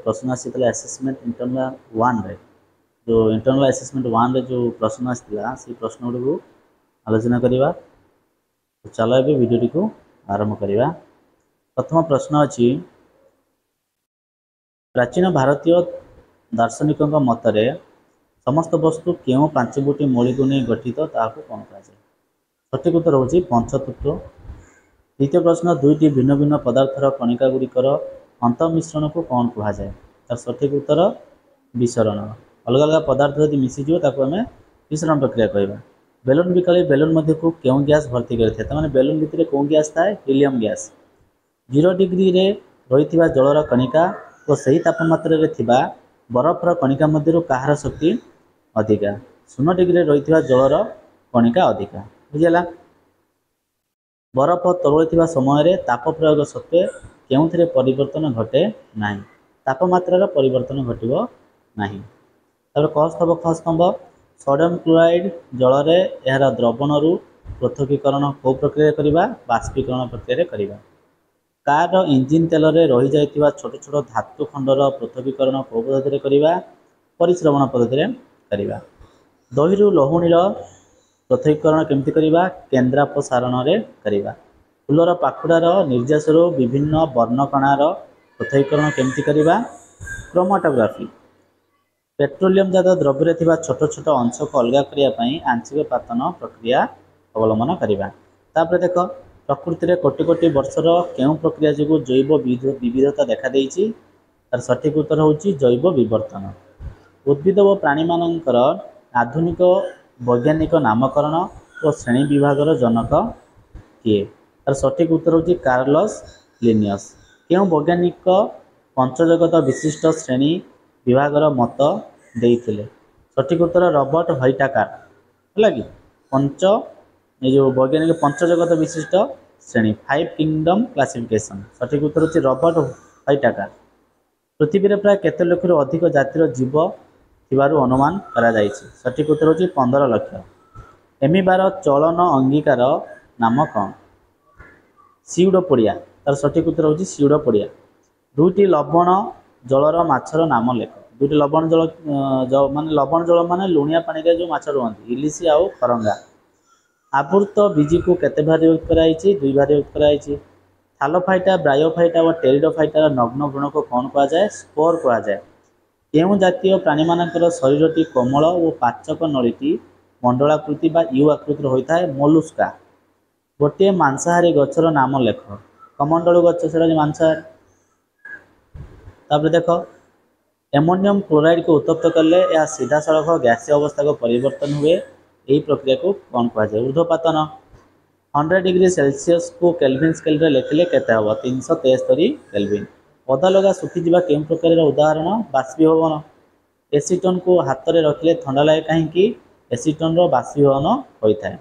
प्रश्न आसीला assessment internal 1 रे जो इंटरनल असेसमेंट 1 रे जो प्रश्न आसीला से प्रश्न गुड को आलोचना करिवा। तो चलो ए वीडियो को आरंभ करिवा। प्रथम प्रश्न अछि प्राचीन भारतीय दार्शनिकों मतरे समस्त वस्तु क्यों पांच गोटी मौलिक नहीं गठित ताकू कौन कहा जाए। सठिक उत्तर होची पंचतत्व। द्वितीय प्रश्न दुईटी भिन्न भिन्न पदार्थर कणिका गुड़िकर अंतमिश्रण को कौन कहा जाए। तार सठिक उत्तर विसरण। अलग अलग पदार्थ यदि मिसीज ताको आम विसरण प्रक्रिया कहवा। बेलून बिकाली बेलून मध्य को क्यों गैस भर्ती करते हैं बेलून भितर कौन गैस थाए हिलियम गैस। 0 डिग्री रे रही जलर कणिका और सही तापमात्रा रे थिबा बरफर कणिका मध्य कहार शक्ति अधिका। 0 डिग्री रही जलर कणिका अधिका बुझेगा। बरफ तरुआ समय ताप प्रयोग सत्वे केउथिरे परिवर्तन घटे ना तापमात्रा परिवर्तन घटो ना। क स्तंभ ख स्तंभ सोडियम क्लोराइड जल यार द्रवण पृथकीकरण को प्रक्रिया करवा बाष्पीकरण प्रक्रिया करवा। कार इंजिन तेल रही जाइतिबा छोट छोट धातु खंडर पृथकीकरण को पद्धति करवा परिश्रवण पद्धति करवा। दही लहुणीर पृथकीकरण केमती करवा केन्द्रापसारण करवा। फूलर पाखुड़ार निर्यास विभिन्न वर्णकणार पृथकीकरण केमती करवा क्रोमाटोग्राफी। पेट्रोलियम जात द्रव्य थिबा छोट छोट अंश को अलग करने आंशिक पातन प्रक्रिया अवलंबन करवा। तापर देख प्रकृति में कोटि कोटि वर्षर केउं प्रक्रिया जो जैव विविधता देखा देइछि। तार सठिक उत्तर होची जैव विवर्तन। उद्भिद और प्राणी मानकर आधुनिक वैज्ञानिक नामकरण और श्रेणी विभागर जनक किए। तार सठिक उत्तर होची कार्लस लिनियस। क्यों वैज्ञानिक पंचजगत विशिष्ट श्रेणी विभागर मत देइथिले। सठिक उत्तर रॉबर्ट व्हाइटाकार है कि पंच ये जो वैज्ञानिक पंचजगत विशिष्ट श्रेणी 5 किंगडम क्लासिफिकेशन। सठिक उत्तर होची रॉबर्ट व्हाइटाकार। पृथ्वी में प्राय केते लक्ष अधिक जातिर जीव थिबारु अनुमान करा जायछि। सठिक उत्तर होची 15 लाख। एमिबार चलन अंगीकार नाम कौन। सिउडोपोडिया। तार सठिक उत्तर होची सिउडोपोडिया। दुईटी लवण जलर माछर नाम लेख। दुईटी लवण जल माने लवण जल माने लुणिया पानी रे जो माछ रहंती इलिसी आउ खरंगा। आपूर्त बीजी को केते भार युक्त कराइछि 2 भार युक्त कराइछि। थालोफाइटा ब्रायोफाइटा और टेरिडोफाइटार नग्न भ्रूण को कौन कहा जाए स्पोर कहा जाए। केउं जातीय प्राणी मानकर शरीरटी कोमल और पाचक नळीटी मंडलाकृति बा यू आकृतिर होता है मोलुस्का। गोटे मांसाहारी गछर नाम लेख। कमंडलू गछ से मांसाहारी। तापर देख एमोनियम क्लोराइड को उत्तप्त कले या सीधा सड़क गैसीय अवस्था को परिवर्तन हुए यही प्रक्रिया को कौन कहा जाए ऊर्ध्वपातन। 100 डिग्री सेल्सियस को केल्विन स्केल रे लिखिले केते हबो 373 केल्विन। पदा लगा सुखीजा केउं प्रकार उदाहरण बाष्पीभवन। एसीटोन को हाथ में रखिले ठंडा लगे कहीं एसीटोन बाष्पीभवन होता है।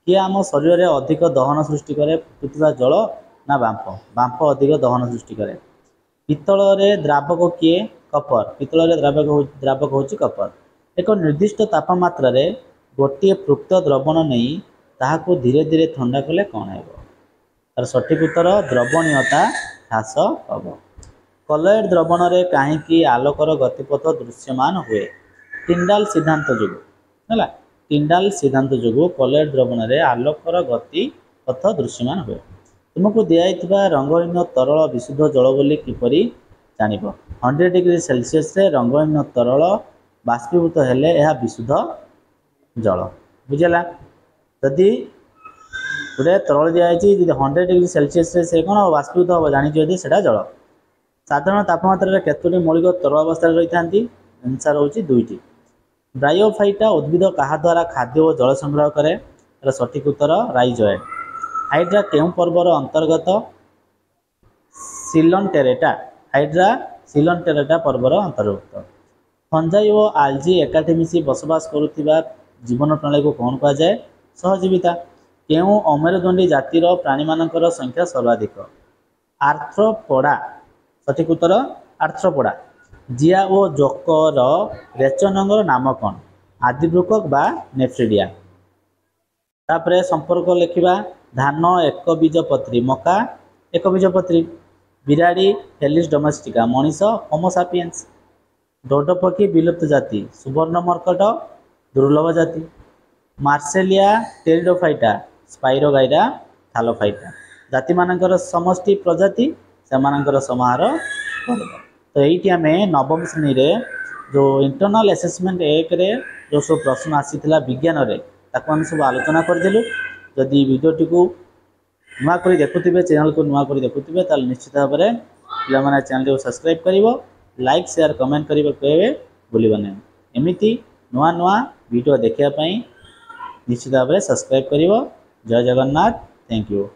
किए आम शरीर में अधिक दहन सृष्टि करे फुटुवा जल ना बांफ। बांफ अधिक दहन सृष्टि करे। पितल द्रावक किए कपर। पितल द्रावक होची कपर। एक निर्दिष्ट तापमात्रा रे गोटे पृक्त द्रवण नहीं ताहाको धीरे धीरे ठंडा कले कौन है। तार सठिक उत्तर द्रवणीयता ह्रास हम। कलॉइड द्रवण रे कहीं आलोकर गतिपथ दृश्यमान हुए टिंडाल सिद्धांत जो है। टिंडाल सिद्धांत जो कलॉइड द्रवण रे आलोकर गतिपथ दृश्यमान हुए। तुमको दिया रंगहीन तरल विशुद्ध जल बोली किपरि जानिब। 100 डिग्री सेल्सियस रे रंगहीन तरल बाष्पीभूत हेले यह विशुद्ध जल बुझेगा। जदि गोटे तरल दिखाई 100 डिग्री सेल्सियस से कौन बाष्पीभूत हम जानी से जल। साधारण तापमात्रा केतोटी मौलिक तरल अवस्था रही था आंसर होची 2टी। ब्रायोफाइटा उद्भिद क्या द्वारा खाद्य और जल संग्रह करे। सठिक उत्तर राइजोएड। हाइड्रा केउं पर्वर अंतर्गत सिलन टेरेटा। हाइड्रा सिलन टेरेटा पर्वर अंतर्भुक्त। फंजाई और आलजी एकाठी मिसी बसवास करुथिबा जीवन प्रणाली को कौन कहा जाए सहजीविता। केउं अमेरुदंडी जातिर प्राणी मानकर संख्या सर्वाधिक आर्थ्रोपोडा। सठिक उत्तर आर्थ्रोपोडा। जिया और जोकर रेचनंगर नाम कौन आदिब्रुकक बा नेफ्रिडिया। तापरे संपर्क लिखा धान एक बीजपत्री मका एक बीजपत्री। बिराड़ी फेलिस डोमेस्टिका मनीष होमो सापियंस। डोडो पक्षी विलुप्त जाति सुवर्ण मर्कट दुर्लभ जाति। मार्सेलिया टेरिडोफाइटा स्पाइरोगाइरा थालोफाइटा जाति मानकर समष्टि प्रजाति सेमानकर समाहार करब। तो ये आम नवम श्रेणी रे जो इंटरनल असेसमेंट एक रे जो सब प्रश्न आसीथिला विज्ञान रे ताको हम सब आलोचना करदेलु। जदि वीडियोटी को नुआ करी देखुथिबे चैनल को नुआ करी देखुथिबे ताल निश्चित भाव में पिला माने चैनल को सब्सक्राइब करिवो लाइक शेयर कमेंट करिवो कहबे भूलिबा नै। एमिति नुआ नुआ वीडियो देखिया पई निश्चित भाव में सब्सक्राइब करिवो। जय जगन्नाथ। Thank you.